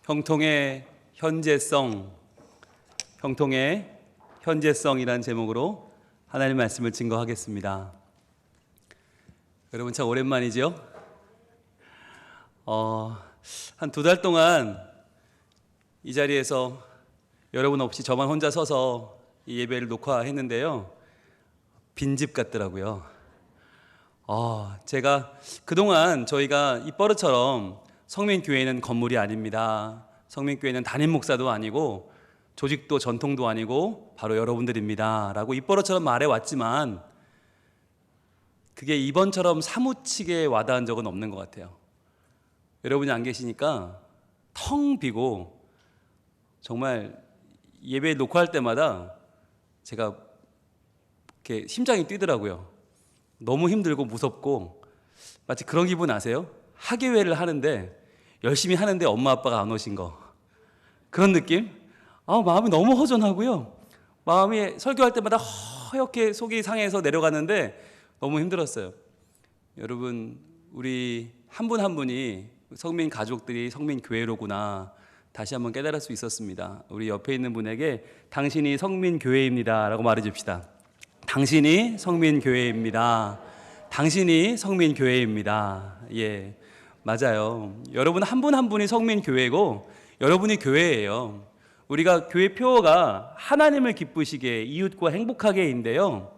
형통의 현재성, 형통의 현재성이란 제목으로 하나님 말씀을 증거하겠습니다. 여러분 참 오랜만이죠? 한 2달 동안 이 자리에서 여러분 없이 저만 혼자 서서 이 예배를 녹화했는데요, 빈집 같더라고요. 제가 그동안 저희가 입버릇처럼 성민교회는 건물이 아닙니다, 성민교회는 담임 목사도 아니고 조직도 전통도 아니고 바로 여러분들입니다 라고 입버릇처럼 말해왔지만 그게 이번처럼 사무치게 와닿은 적은 없는 것 같아요. 여러분이 안 계시니까 텅 비고 정말 예배 녹화할 때마다 제가 이렇게 심장이 뛰더라고요. 너무 힘들고 무섭고 마치 그런 기분 아세요? 학예회를 하는데 열심히 하는데 엄마 아빠가 안 오신 거, 그런 느낌? 마음이 너무 허전하고요, 마음이 설교할 때마다 허옇게 속이 상해서 내려가는데 너무 힘들었어요. 여러분, 우리 한 분 한 분이 성민 가족들이 성민 교회로구나 다시 한번 깨달을 수 있었습니다. 우리 옆에 있는 분에게 당신이 성민 교회입니다 라고 말해 줍시다. 당신이 성민 교회입니다. 당신이 성민 교회입니다. 예, 맞아요. 여러분 한 분 한 분이 성민 교회고 여러분이 교회예요. 우리가 교회 표어가 하나님을 기쁘시게 이웃과 행복하게인데요,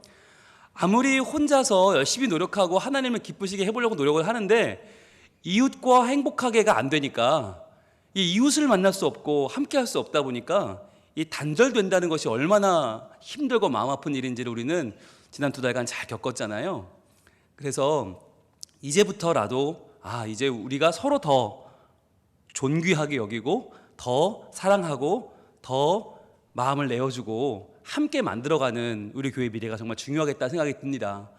아무리 혼자서 열심히 노력하고 하나님을 기쁘시게 해보려고 노력을 하는데 이웃과 행복하게가 안 되니까, 이 이웃을 만날 수 없고 함께 할 수 없다 보니까 이 단절된다는 것이 얼마나 힘들고 마음 아픈 일인지를 우리는 지난 2달간 잘 겪었잖아요. 그래서 이제부터라도 이제 우리가 서로 더 존귀하게 여기고 더 사랑하고 더 마음을 내어주고 함께 만들어가는 우리 교회 미래가 정말 중요하겠다 생각이 듭니다.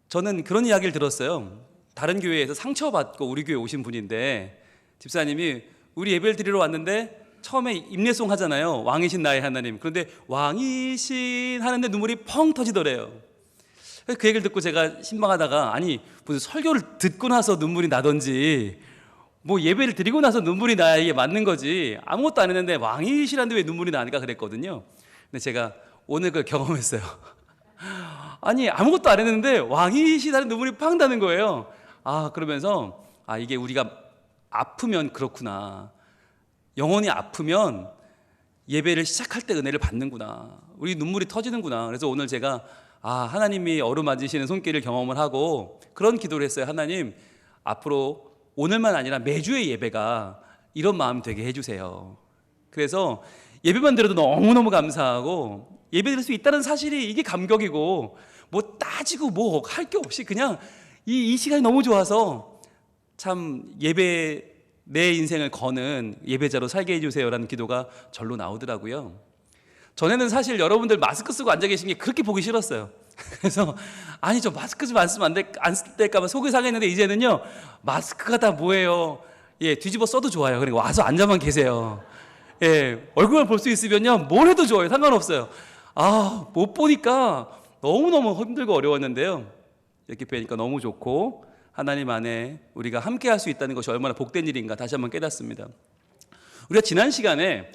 저는 그런 이야기를 들었어요. 다른 교회에서 상처받고 우리 교회 오신 분인데 집사님이 우리 예배를 드리러 왔는데 처음에 임례송 하잖아요. 왕이신 나의 하나님. 그런데 왕이신 하는데 눈물이 펑 터지더래요. 그 얘기를 듣고 제가 신방하다가 아니 무슨 설교를 듣고 나서 눈물이 나던지 뭐 예배를 드리고 나서 눈물이 나야 이게 맞는 거지, 아무것도 안 했는데 왕이시란데 왜 눈물이 나니까 그랬거든요. 근데 제가 오늘 그걸 경험했어요. 아니 아무것도 안 했는데 왕이시라는 눈물이 팡 나는 거예요. 그러면서 이게 우리가 아프면 그렇구나, 영혼이 아프면 예배를 시작할 때 은혜를 받는구나, 우리 눈물이 터지는구나. 그래서 오늘 제가 하나님이 어루만지시는 손길을 경험을 하고 그런 기도를 했어요. 하나님, 앞으로 오늘만 아니라 매주의 예배가 이런 마음 되게 해주세요. 그래서 예배만 들어도 너무너무 감사하고 예배 드릴 수 있다는 사실이 이게 감격이고 뭐 따지고 뭐 할 게 없이 그냥 이 시간이 너무 좋아서 참 예배, 내 인생을 거는 예배자로 살게 해주세요라는 기도가 절로 나오더라고요. 전에는 사실 여러분들 마스크 쓰고 앉아 계신 게 그렇게 보기 싫었어요. 그래서 저 마스크 좀 안 쓰면 안 될까 봐 속이 상했는데 이제는요, 마스크가 다 뭐예요, 뒤집어 써도 좋아요. 그러니까 와서 앉아만 계세요. 얼굴만 볼 수 있으면요 뭘 해도 좋아요. 상관없어요. 못 보니까 너무너무 힘들고 어려웠는데요, 이렇게 뵈니까 너무 좋고 하나님 안에 우리가 함께 할 수 있다는 것이 얼마나 복된 일인가 다시 한번 깨닫습니다. 우리가 지난 시간에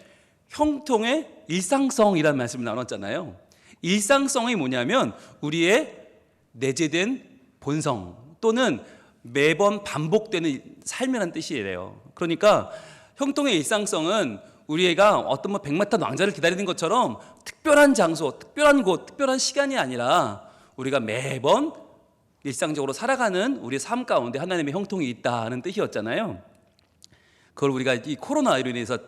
형통의 일상성이라는 말씀을 나눴잖아요. 일상성이 뭐냐면 우리의 내재된 본성 또는 매번 반복되는 삶이라는 뜻이래요. 그러니까 형통의 일상성은 우리가 어떤 백마탄 왕자를 기다리는 것처럼 특별한 장소, 특별한 곳, 특별한 시간이 아니라 우리가 매번 일상적으로 살아가는 우리의 삶 가운데 하나님의 형통이 있다는 뜻이었잖아요. 그걸 우리가 이 코로나로 인해서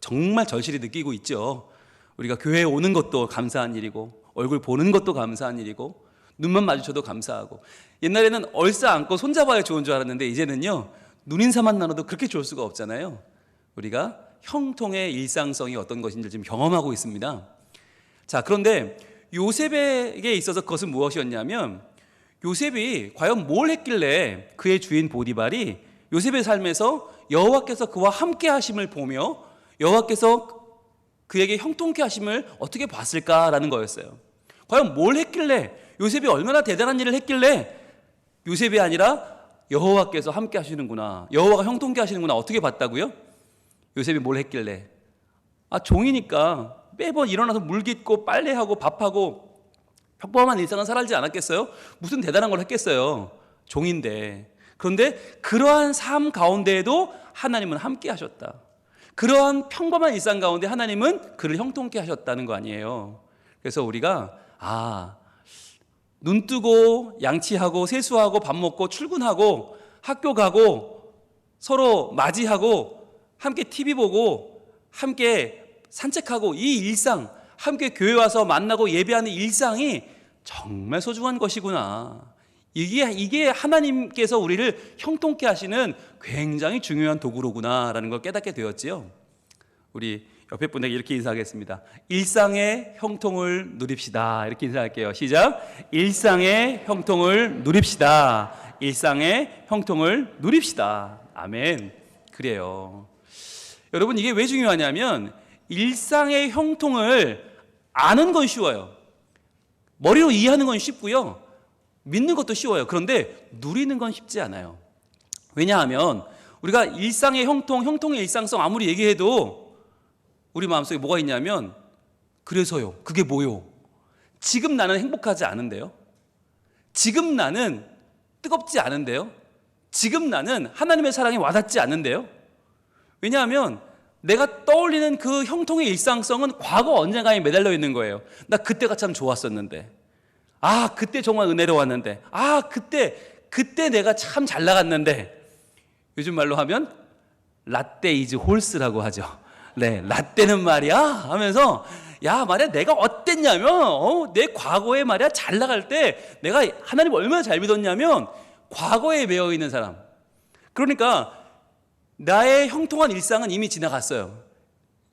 정말 절실히 느끼고 있죠. 우리가 교회에 오는 것도 감사한 일이고 얼굴 보는 것도 감사한 일이고 눈만 마주쳐도 감사하고, 옛날에는 얼싸 안고 손잡아야 좋은 줄 알았는데 이제는요 눈인사만 나눠도 그렇게 좋을 수가 없잖아요. 우리가 형통의 일상성이 어떤 것인지 지금 경험하고 있습니다. 자, 그런데 요셉에게 있어서 그것은 무엇이었냐면, 요셉이 과연 뭘 했길래 그의 주인 보디발이 요셉의 삶에서 여호와께서 그와 함께 하심을 보며 여호와께서 그에게 형통케 하심을 어떻게 봤을까라는 거였어요. 과연 뭘 했길래, 요셉이 얼마나 대단한 일을 했길래 요셉이 아니라 여호와께서 함께 하시는구나, 여호와가 형통케 하시는구나 어떻게 봤다고요? 요셉이 뭘 했길래? 종이니까 매번 일어나서 물 깃고 빨래하고 밥하고 평범한 일상을 살지 않았겠어요? 무슨 대단한 걸 했겠어요? 종인데. 그런데 그러한 삶 가운데에도 하나님은 함께 하셨다. 그러한 평범한 일상 가운데 하나님은 그를 형통케 하셨다는 거 아니에요. 그래서 우리가 눈 뜨고 양치하고 세수하고 밥 먹고 출근하고 학교 가고 서로 맞이하고 함께 TV 보고 함께 산책하고 이 일상, 함께 교회 와서 만나고 예배하는 일상이 정말 소중한 것이구나. 이게 하나님께서 우리를 형통케 하시는 굉장히 중요한 도구로구나라는 걸 깨닫게 되었지요. 우리 옆에 분에게 이렇게 인사하겠습니다. 일상의 형통을 누립시다. 이렇게 인사할게요. 시작. 일상의 형통을 누립시다. 일상의 형통을 누립시다. 아멘. 그래요. 여러분, 이게 왜 중요하냐면 일상의 형통을 아는 건 쉬워요. 머리로 이해하는 건 쉽고요. 믿는 것도 쉬워요. 그런데 누리는 건 쉽지 않아요. 왜냐하면 우리가 일상의 형통의 일상성 아무리 얘기해도 우리 마음속에 뭐가 있냐면 그래서요. 그게 뭐요? 지금 나는 행복하지 않은데요. 지금 나는 뜨겁지 않은데요. 지금 나는 하나님의 사랑에 와닿지 않는데요. 왜냐하면 내가 떠올리는 그 형통의 일상성은 과거 언젠가에 매달려 있는 거예요. 나 그때가 참 좋았었는데. 그때 정말 은혜로웠는데. 그때 내가 참 잘 나갔는데. 요즘 말로 하면 라떼 이즈 홀스라고 하죠. 네, 라떼는 말이야 하면서 말이야 내가 어땠냐면 내 과거에 말이야 잘 나갈 때 내가 하나님 얼마나 잘 믿었냐면 과거에 매여 있는 사람. 그러니까 나의 형통한 일상은 이미 지나갔어요.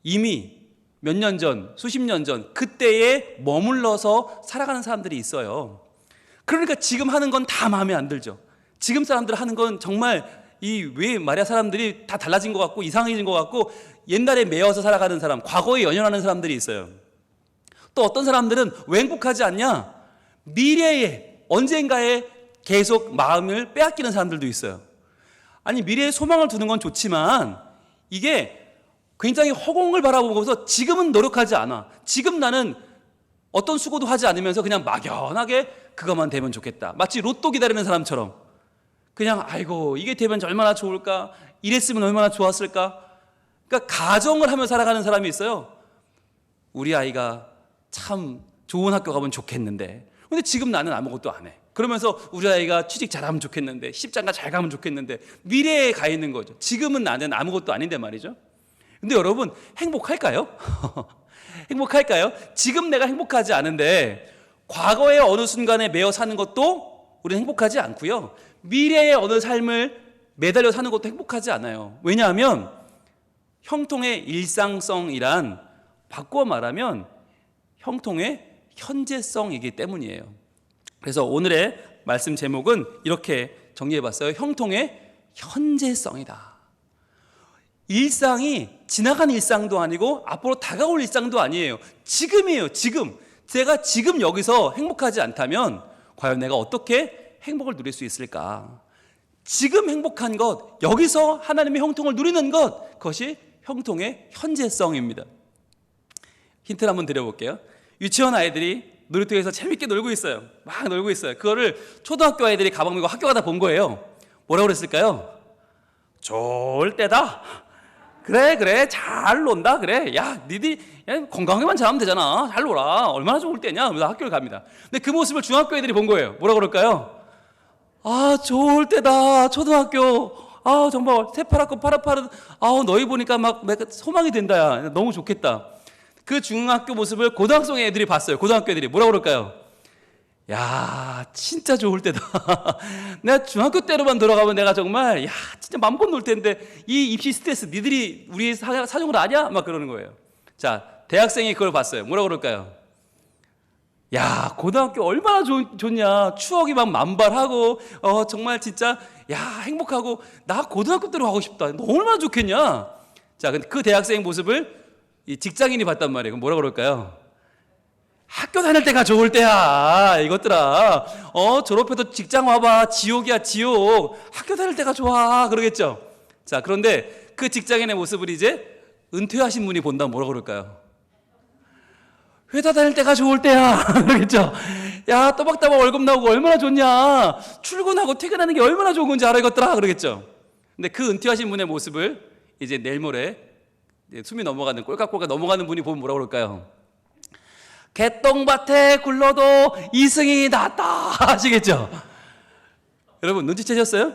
이미 몇 년 전, 수십 년 전 그때에 머물러서 살아가는 사람들이 있어요. 그러니까 지금 하는 건 다 마음에 안 들죠. 지금 사람들 하는 건 정말 왜 말이야 사람들이 다 달라진 것 같고 이상해진 것 같고 옛날에 매여서 살아가는 사람, 과거에 연연하는 사람들이 있어요. 또 어떤 사람들은 왜 행복하지 않냐? 미래에 언젠가에 계속 마음을 빼앗기는 사람들도 있어요. 미래에 소망을 두는 건 좋지만 이게 굉장히 허공을 바라보고서 지금은 노력하지 않아. 지금 나는 어떤 수고도 하지 않으면서 그냥 막연하게 그것만 되면 좋겠다. 마치 로또 기다리는 사람처럼 그냥 아이고 이게 되면 얼마나 좋을까? 이랬으면 얼마나 좋았을까? 그러니까 가정을 하며 살아가는 사람이 있어요. 우리 아이가 참 좋은 학교 가면 좋겠는데 근데 지금 나는 아무것도 안 해. 그러면서 우리 아이가 취직 잘하면 좋겠는데 십장가 잘 가면 좋겠는데 미래에 가 있는 거죠. 지금은 나는 아무것도 아닌데 말이죠. 근데 여러분 행복할까요? 행복할까요? 지금 내가 행복하지 않은데 과거의 어느 순간에 매여 사는 것도 우리는 행복하지 않고요. 미래의 어느 삶을 매달려 사는 것도 행복하지 않아요. 왜냐하면 형통의 일상성이란 바꾸어 말하면 형통의 현재성이기 때문이에요. 그래서 오늘의 말씀 제목은 이렇게 정리해봤어요. 형통의 현재성이다. 일상이 지나간 일상도 아니고 앞으로 다가올 일상도 아니에요. 지금이에요. 지금. 제가 지금 여기서 행복하지 않다면 과연 내가 어떻게 행복을 누릴 수 있을까? 지금 행복한 것, 여기서 하나님의 형통을 누리는 것, 그것이 형통의 현재성입니다. 힌트를 한번 드려볼게요. 유치원 아이들이 놀이터에서 재밌게 놀고 있어요. 막 놀고 있어요. 그거를 초등학교 아이들이 가방 메고 학교 가다 본 거예요. 뭐라고 그랬을까요? 좋을 때다. 그래 잘 논다. 그래 야 니들이 건강하게만 잘하면 되잖아. 잘 놀아. 얼마나 좋을 때냐. 그래서 학교를 갑니다. 근데 그 모습을 중학교 애들이 본 거예요. 뭐라고 그럴까요? 좋을 때다. 초등학교. 정말 새파랗고 파릇파릇. 너희 보니까 막 소망이 된다. 야 너무 좋겠다. 그 중학교 모습을 고등학생 애들이 봤어요. 고등학교 애들이 뭐라고 그럴까요? 야 진짜 좋을 때다. 내가 중학교 때로만 돌아가면 내가 정말 진짜 맘껏 놀 텐데 이 입시 스트레스 니들이 우리 사정을 아냐? 막 그러는 거예요. 자, 대학생이 그걸 봤어요. 뭐라고 그럴까요? 야 고등학교 얼마나 좋냐. 추억이 막 만발하고 정말 진짜 행복하고 나 고등학교 때로 가고 싶다. 너 얼마나 좋겠냐. 자, 근데 그 대학생 모습을 이 직장인이 봤단 말이에요. 그럼 뭐라고 그럴까요? 학교 다닐 때가 좋을 때야 이것들아. 졸업해도 직장 와봐. 지옥이야 지옥. 학교 다닐 때가 좋아 그러겠죠. 자, 그런데 그 직장인의 모습을 이제 은퇴하신 분이 본다면 뭐라고 그럴까요? 회사 다닐 때가 좋을 때야. 그러겠죠? 야, 또박또박 월급 나오고 얼마나 좋냐. 출근하고 퇴근하는 게 얼마나 좋은 건지 알아 이것들아. 그러겠죠? 근데 그 은퇴하신 분의 모습을 이제 내일 모레 숨이 넘어가는, 꼴깍꼴깍 넘어가는 분이 보면 뭐라고 그럴까요? 개똥밭에 굴러도 이승이 낫다. 아시겠죠? 여러분 눈치채셨어요?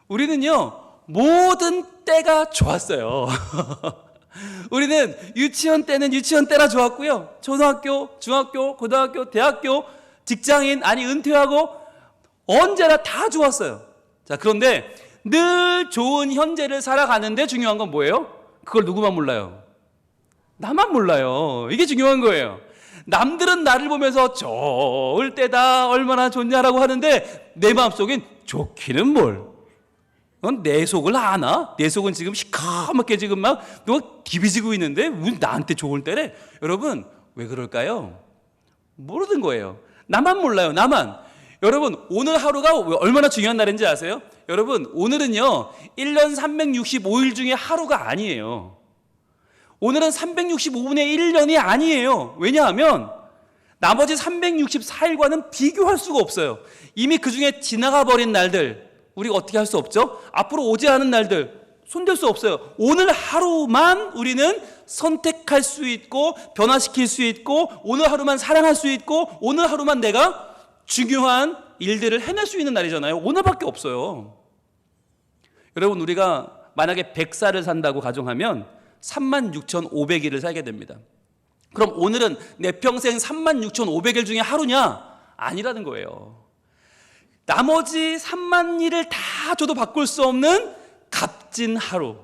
우리는요 모든 때가 좋았어요. 우리는 유치원 때는 유치원 때라 좋았고요, 초등학교, 중학교, 고등학교, 대학교, 직장인, 아니 은퇴하고 언제나 다 좋았어요. 자, 그런데 늘 좋은 현재를 살아가는데 중요한 건 뭐예요? 그걸 누구만 몰라요? 나만 몰라요. 이게 중요한 거예요. 남들은 나를 보면서 좋을 때다, 얼마나 좋냐라고 하는데 내 마음속엔 좋기는 뭘. 내 속을 아나? 내 속은 지금 시커멓게 지금 막 누가 디비지고 있는데 왜 나한테 좋을 때래? 여러분 왜 그럴까요? 모르는 거예요. 나만 몰라요. 나만. 여러분 오늘 하루가 얼마나 중요한 날인지 아세요? 여러분 오늘은요 1년 365일 중에 하루가 아니에요. 오늘은 365분의 1년이 아니에요. 왜냐하면 나머지 364일과는 비교할 수가 없어요. 이미 그 중에 지나가 버린 날들 우리가 어떻게 할 수 없죠? 앞으로 오지 않은 날들 손댈 수 없어요. 오늘 하루만 우리는 선택할 수 있고 변화시킬 수 있고 오늘 하루만 사랑할 수 있고 오늘 하루만 내가 중요한 일들을 해낼 수 있는 날이잖아요. 오늘밖에 없어요. 여러분 우리가 만약에 100살을 산다고 가정하면 36,500일을 살게 됩니다. 그럼 오늘은 내 평생 36,500일 중에 하루냐? 아니라는 거예요. 나머지 3만 일을 다 줘도 바꿀 수 없는 값진 하루.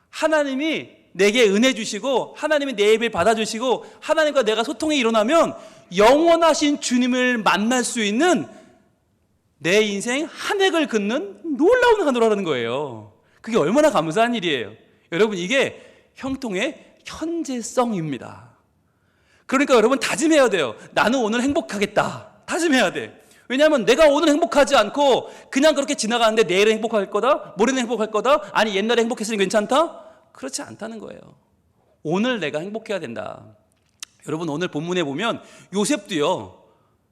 하나님이 내게 은혜 주시고 하나님이 내 예배를 받아주시고 하나님과 내가 소통이 일어나면 영원하신 주님을 만날 수 있는 내 인생 한 획을 긋는 놀라운 하루라는 거예요. 그게 얼마나 감사한 일이에요. 여러분 이게 형통의 현재성입니다. 그러니까 여러분 다짐해야 돼요. 나는 오늘 행복하겠다. 다짐해야 돼. 왜냐하면 내가 오늘 행복하지 않고 그냥 그렇게 지나가는데 내일은 행복할 거다, 모레는 행복할 거다, 아니 옛날에 행복했으니 괜찮다? 그렇지 않다는 거예요. 오늘 내가 행복해야 된다. 여러분 오늘 본문에 보면 요셉도요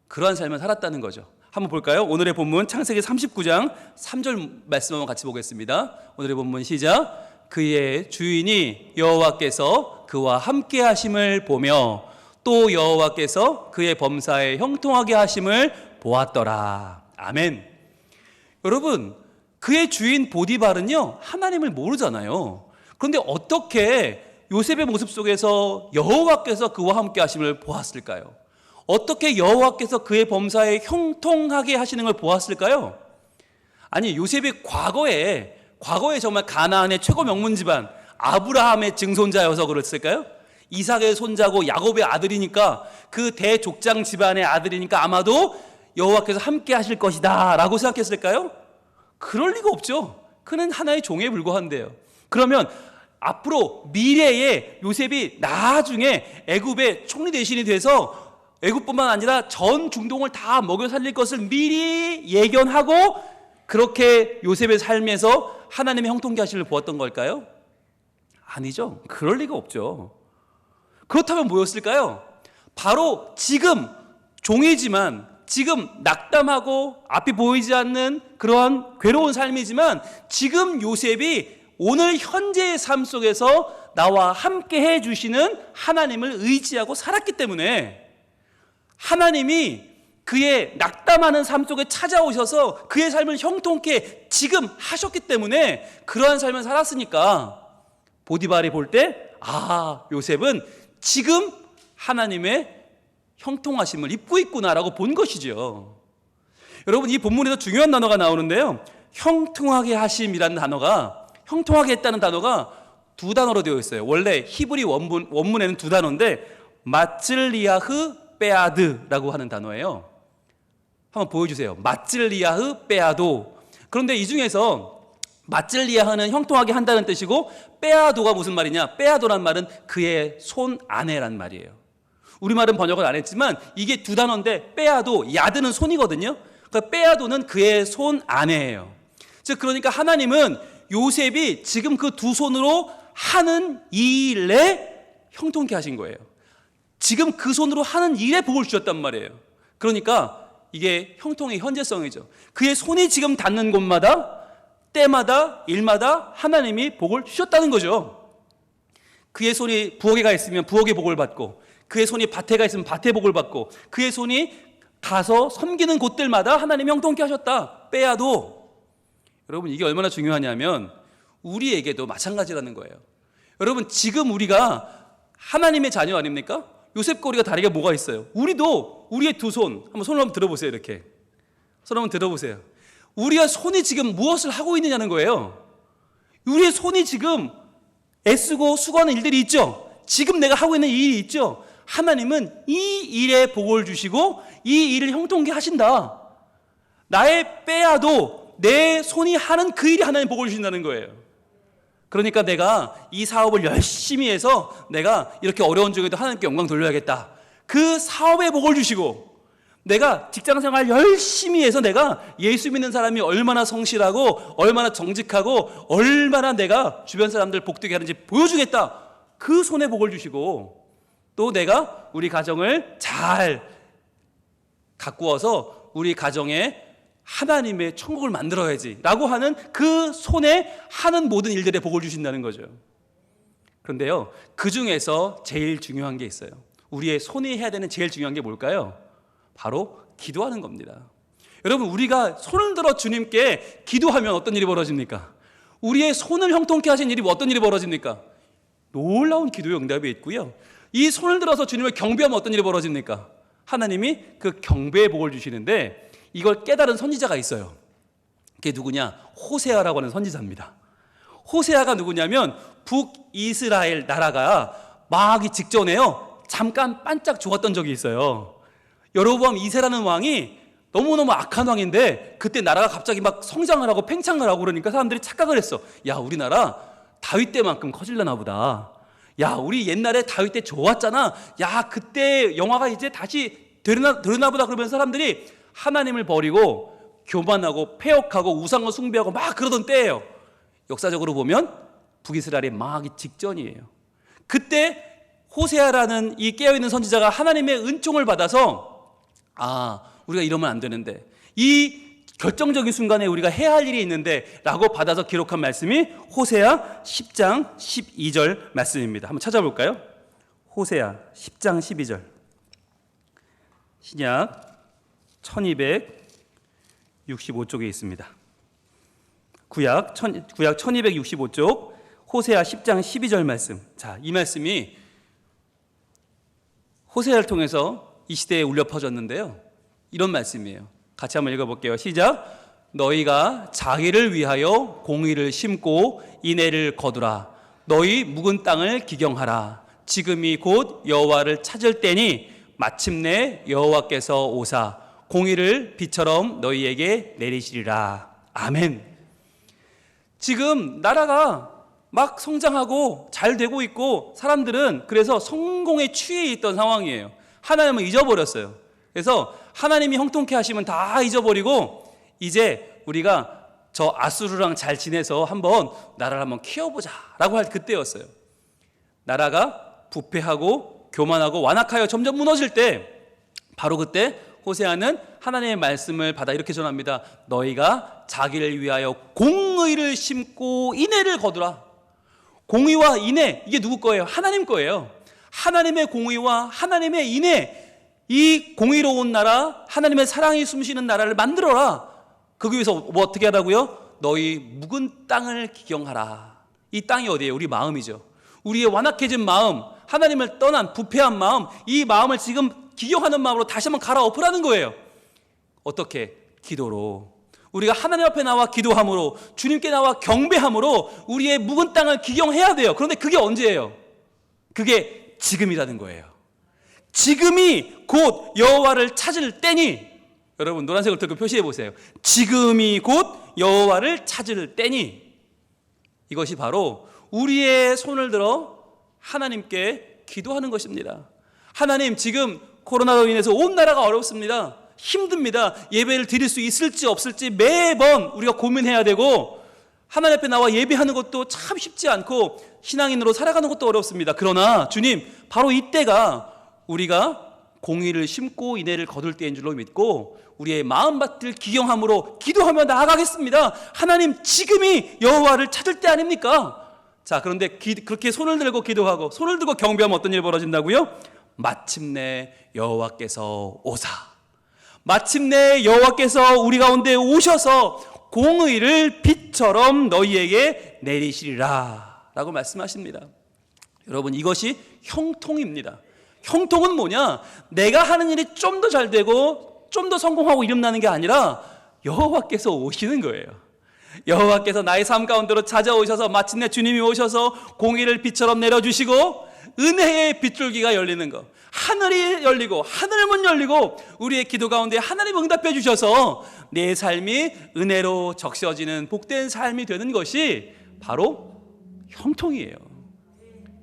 그러한 삶을 살았다는 거죠. 한번 볼까요? 오늘의 본문 창세기 39장 3절 말씀 한번 같이 보겠습니다. 오늘의 본문 시작. 그의 주인이 여호와께서 그와 함께 하심을 보며 또 여호와께서 그의 범사에 형통하게 하심을 보았더라. 아멘. 여러분 그의 주인 보디발은요 하나님을 모르잖아요. 그런데 어떻게 요셉의 모습 속에서 여호와께서 그와 함께 하심을 보았을까요? 어떻게 여호와께서 그의 범사에 형통하게 하시는 걸 보았을까요? 아니 요셉이 과거에 정말 가나안의 최고 명문 집안 아브라함의 증손자여서 그랬을까요? 이삭의 손자고 야곱의 아들이니까 그 대족장 집안의 아들이니까 아마도 여호와께서 함께 하실 것이다 라고 생각했을까요? 그럴 리가 없죠. 그는 하나의 종에 불과한데요. 그러면 앞으로 미래에 요셉이 나중에 애굽의 총리 대신이 돼서 애굽뿐만 아니라 전 중동을 다 먹여 살릴 것을 미리 예견하고 그렇게 요셉의 삶에서 하나님의 형통케 하심을 보았던 걸까요? 아니죠. 그럴 리가 없죠. 그렇다면 뭐였을까요? 바로 지금 종이지만 지금 낙담하고 앞이 보이지 않는 그러한 괴로운 삶이지만 지금 요셉이 오늘 현재의 삶 속에서 나와 함께 해주시는 하나님을 의지하고 살았기 때문에 하나님이 그의 낙담하는 삶 속에 찾아오셔서 그의 삶을 형통케 지금 하셨기 때문에 그러한 삶을 살았으니까 보디발이 볼 때 요셉은 지금 하나님의 형통하심을 입고 있구나라고 본 것이죠. 여러분 이 본문에서 중요한 단어가 나오는데요. 형통하게 하심이라는 단어가 형통하게 했다는 단어가 두 단어로 되어 있어요. 원래 히브리 원문에는 두 단어인데 마찔리아흐 빼아드라고 하는 단어예요. 한번 보여주세요. 마찔리아흐 빼아도. 그런데 이 중에서 마찔리아흐는 형통하게 한다는 뜻이고 빼아도가 무슨 말이냐? 빼아도란 말은 그의 손 안에란 말이에요. 우리말은 번역을 안 했지만 이게 두 단어인데 빼아도, 야드는 손이거든요. 그러니까 빼아도는 그의 손 안에예요. 즉 그러니까 하나님은 요셉이 지금 그 두 손으로 하는 일에 형통케 하신 거예요. 지금 그 손으로 하는 일에 복을 주셨단 말이에요. 그러니까 이게 형통의 현재성이죠. 그의 손이 지금 닿는 곳마다 때마다 일마다 하나님이 복을 주셨다는 거죠. 그의 손이 부엌에 가 있으면 부엌의 복을 받고, 그의 손이 밭에 가 있으면 밭의 복을 받고, 그의 손이 가서 섬기는 곳들마다 하나님이 형통케 하셨다. 빼야도. 여러분, 이게 얼마나 중요하냐면 우리에게도 마찬가지라는 거예요. 여러분, 지금 우리가 하나님의 자녀 아닙니까? 요셉 꼬리가 다리가 뭐가 있어요? 우리도 우리의 두 손, 손을 한번 들어보세요. 이렇게 손 한번 들어보세요. 우리가 손이 지금 무엇을 하고 있느냐는 거예요. 우리의 손이 지금 애쓰고 수고하는 일들이 있죠. 지금 내가 하고 있는 일이 있죠. 하나님은 이 일에 복을 주시고 이 일을 형통케 하신다. 나의 빼야도 내 손이 하는 그 일이 하나님 복을 주신다는 거예요. 그러니까 내가 이 사업을 열심히 해서 내가 이렇게 어려운 중에도 하나님께 영광 돌려야겠다. 그 사업에 복을 주시고, 내가 직장생활 열심히 해서 내가 예수 믿는 사람이 얼마나 성실하고 얼마나 정직하고 얼마나 내가 주변 사람들 복되게 하는지 보여주겠다. 그 손에 복을 주시고, 또 내가 우리 가정을 잘 가꾸어서 우리 가정에 하나님의 천국을 만들어야지 라고 하는 그 손에 하는 모든 일들에 복을 주신다는 거죠. 그런데요, 그 중에서 제일 중요한 게 있어요. 우리의 손이 해야 되는 제일 중요한 게 뭘까요? 바로 기도하는 겁니다. 여러분, 우리가 손을 들어 주님께 기도하면 어떤 일이 벌어집니까? 우리의 손을 형통케 하신 일이 어떤 일이 벌어집니까? 놀라운 기도의 응답이 있고요. 이 손을 들어서 주님을 경배하면 어떤 일이 벌어집니까? 하나님이 그 경배의 복을 주시는데, 이걸 깨달은 선지자가 있어요. 그게 누구냐? 호세아라고 하는 선지자입니다. 호세아가 누구냐면 북이스라엘 나라가 망하기 직전에요, 잠깐 반짝 좋았던 적이 있어요. 여로보암 2세라는 왕이 너무너무 악한 왕인데 그때 나라가 갑자기 막 성장을 하고 팽창을 하고 그러니까 사람들이 착각을 했어. 야, 우리나라 다윗 때만큼 커질려나 보다. 야, 우리 옛날에 다윗 때 좋았잖아. 야, 그때 영화가 이제 다시 되려나 보다. 그러면서 사람들이 하나님을 버리고 교만하고 패역하고 우상을 숭배하고 막 그러던 때예요. 역사적으로 보면 북이스라엘이 망하기 직전이에요. 그때 호세아라는 이 깨어있는 선지자가 하나님의 은총을 받아서, 우리가 이러면 안 되는데, 이 결정적인 순간에 우리가 해야 할 일이 있는데 라고 받아서 기록한 말씀이 호세아 10장 12절 말씀입니다. 한번 찾아볼까요? 호세아 10장 12절. 신약 1265쪽에 있습니다. 구약 1265쪽 호세아 10장 12절 말씀. 자, 이 말씀이 호세아를 통해서 이 시대에 울려 퍼졌는데요, 이런 말씀이에요. 같이 한번 읽어볼게요. 시작. 너희가 자기를 위하여 공의를 심고 인애를 거두라. 너희 묵은 땅을 기경하라. 지금이 곧 여호와를 찾을 때니 마침내 여호와께서 오사 공의를 비처럼 너희에게 내리시리라. 아멘. 지금 나라가 막 성장하고 잘 되고 있고 사람들은 그래서 성공에 취해 있던 상황이에요. 하나님은 잊어버렸어요. 그래서 하나님이 형통케 하시면 다 잊어버리고 이제 우리가 저 아수르랑 잘 지내서 한번 나라를 한번 키워보자 라고 할 그때였어요. 나라가 부패하고 교만하고 완악하여 점점 무너질 때, 바로 그때 호세아는 하나님의 말씀을 받아 이렇게 전합니다. 너희가 자기를 위하여 공의를 심고 인애를 거두라. 공의와 인애, 이게 누구 거예요? 하나님 거예요. 하나님의 공의와 하나님의 인애, 이 공의로운 나라, 하나님의 사랑이 숨쉬는 나라를 만들어라. 거기 위해서 뭐 어떻게 하라고요? 너희 묵은 땅을 기경하라. 이 땅이 어디예요? 우리 마음이죠. 우리의 완악해진 마음, 하나님을 떠난 부패한 마음, 이 마음을 지금 기경하는 마음으로 다시 한번 갈아엎으라는 거예요. 어떻게? 기도로. 우리가 하나님 앞에 나와 기도함으로, 주님께 나와 경배함으로 우리의 묵은 땅을 기경해야 돼요. 그런데 그게 언제예요? 그게 지금이라는 거예요. 지금이 곧 여호와를 찾을 때니, 여러분 노란색으로 들고 표시해 보세요. 지금이 곧 여호와를 찾을 때니. 이것이 바로 우리의 손을 들어 하나님께 기도하는 것입니다. 하나님, 지금 코로나로 인해서 온 나라가 어렵습니다. 힘듭니다. 예배를 드릴 수 있을지 없을지 매번 우리가 고민해야 되고, 하나님 앞에 나와 예배하는 것도 참 쉽지 않고 신앙인으로 살아가는 것도 어렵습니다. 그러나 주님, 바로 이때가 우리가 공의를 심고 인애를 거둘 때인 줄로 믿고 우리의 마음밭을 기경함으로 기도하며 나아가겠습니다. 하나님, 지금이 여호와를 찾을 때 아닙니까? 자, 그런데 그렇게 손을 들고 기도하고 손을 들고 경배하면 어떤 일이 벌어진다고요? 마침내 여호와께서 오사, 마침내 여호와께서 우리 가운데 오셔서 공의를 빛처럼 너희에게 내리시리라 라고 말씀하십니다. 여러분, 이것이 형통입니다. 형통은 뭐냐? 내가 하는 일이 좀 더 잘 되고 좀 더 성공하고 이름나는 게 아니라 여호와께서 오시는 거예요. 여호와께서 나의 삶 가운데로 찾아오셔서 마침내 주님이 오셔서 공의를 빛처럼 내려주시고 은혜의 빗줄기가 열리는 것, 하늘이 열리고 하늘문 열리고 우리의 기도 가운데 하나님 응답해 주셔서 내 삶이 은혜로 적셔지는 복된 삶이 되는 것이 바로 형통이에요.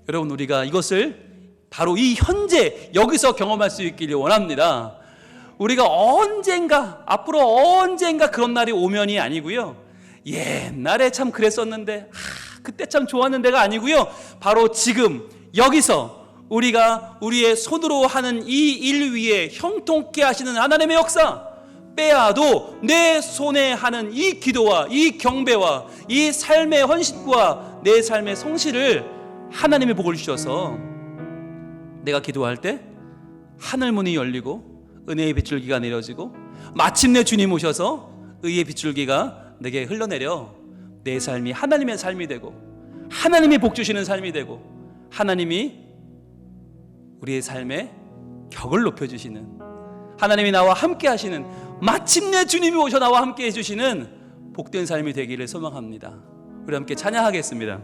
여러분, 우리가 이것을 바로 이 현재 여기서 경험할 수 있기를 원합니다. 우리가 언젠가, 앞으로 언젠가 그런 날이 오면이 아니고요, 옛날에 참 그랬었는데 그때 참 좋았는데가 아니고요, 바로 지금 여기서 우리가 우리의 손으로 하는 이 일 위에 형통케 하시는 하나님의 역사, 빼앗도 내 손에 하는 이 기도와 이 경배와 이 삶의 헌신과 내 삶의 성실을 하나님의 복을 주셔서 내가 기도할 때 하늘문이 열리고 은혜의 빗줄기가 내려지고 마침내 주님 오셔서 의의 빗줄기가 내게 흘러내려 내 삶이 하나님의 삶이 되고 하나님이 복 주시는 삶이 되고 하나님이 우리의 삶에 격을 높여주시는, 하나님이 나와 함께 하시는, 마침내 주님이 오셔 나와 함께 해주시는 복된 삶이 되기를 소망합니다. 우리 함께 찬양하겠습니다.